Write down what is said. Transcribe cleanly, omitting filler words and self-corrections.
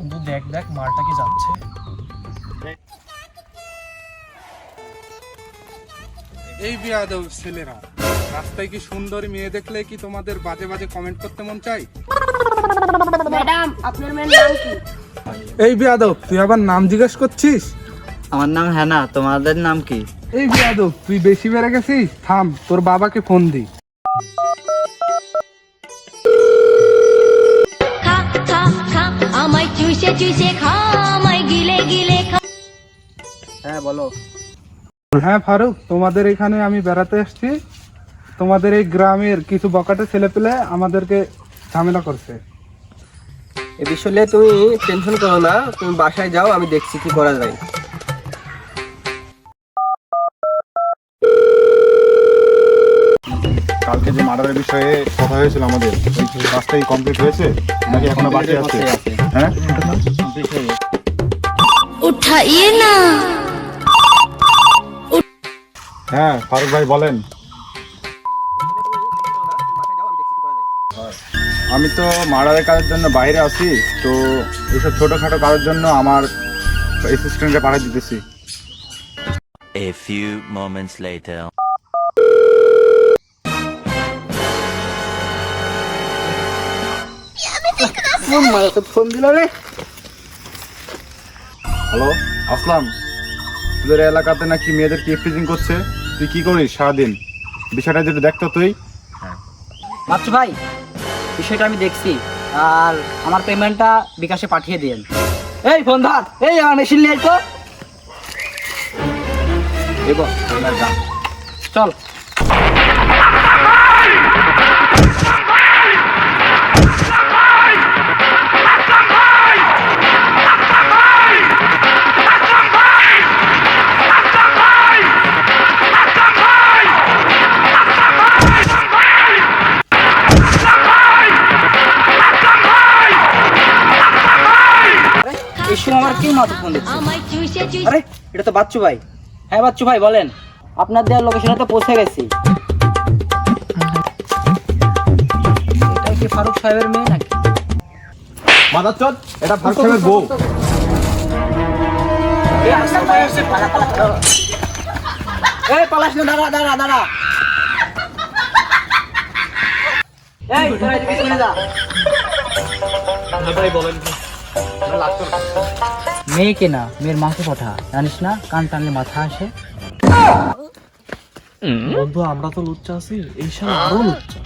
বন্ধু দেখ দেখ মালটা কি যাচ্ছে। এই বিয়াদব ছেলেরা, রাস্তায় কি সুন্দরী মেয়ে দেখলে কি তোমাদের বাজে বাজে কমেন্ট করতে মন চাই? ম্যাডাম, আপনার মেয়ের নাম কি? এই বিয়াদব, তুই আবার নাম জিজ্ঞেস করছিস? আমার নাম হ্যানা, তোমাদের নাম কি? এই বিয়াদব, তুই বেশি বেড়ে গেছিস, থাম, তোর বাবাকে ফোন দি। খা খা খা আমায় চুষে চুষে খা, আমায় গিলে গিলে খা। হ্যাঁ বলো। হ্যাঁ ফারুক, তোমাদের এখানে আমি বেড়াতে এসেছি। তোমাদের এই গ্রামের কিছু বকাটে ছেলে পেলে আমাদেরকে ঝামেলা করছে। এ বিষয়ে তুমি টেনশন করো না, তুমি বাসায় যাও, আমি দেখছি কি করা যায়। কালকে যে মার্ডারের বিষয়ে কথা হয়েছিল আমাদের, ওই কাজটাই কমপ্লিট হয়েছে নাকি এখনো বাকি আছে? হ্যাঁ, উঠাইয়ে না। হ্যাঁ ফারুক ভাই বলেন। আমি তো মার্ডারের কাজের জন্য বাইরে আছি, তো এইসব ছোটখাটো কাজের জন্য আমার অ্যাসিস্ট্যান্টকে পাঠিয়ে দিতেছি। A few moments later. Phone দিল রে। হ্যালো আসলাম, তোদের এলাকাতে নাকি মেয়েদের কিফটিজিং করছে, তুই কি করিস সারাদিন? বিষয়টা যদি দেখতো তুই। বাচ্চু ভাই, বিষয়টা আমি দেখছি, আর আমার পেমেন্টটা বিকাশে পাঠিয়ে দিন। এই ফোন ধর, এই আমার মেশিন নিয়ে তো এবার চল। এই সময় আমার কেউ মাত্র ফোন দিচ্ছে। আমায় চুষে চুষে। আরে এটা তো বাচ্চু ভাই। হ্যাঁ বাচ্চু ভাই বলেন, আপনার দেওয়ার লোকেশনে তো পৌঁছে গেছি। এটা কি ফারুক সাহেবের মেয়ে নাকি? মাদারচোদ, এটা ফারুক সাহেবের বউ। এই পালাস না, দাঁড়া দাঁড়া দাঁড়া। এই তোরা এদিকে চলে যা। ভাই বলেন। মেয়েকে না, মেয়ের মাকে কথা জানিস না, কান টানলে মাথা আসে। বন্ধু আমরা তো লুচ্চা আছি, এই সাল আরো লুচ্চা।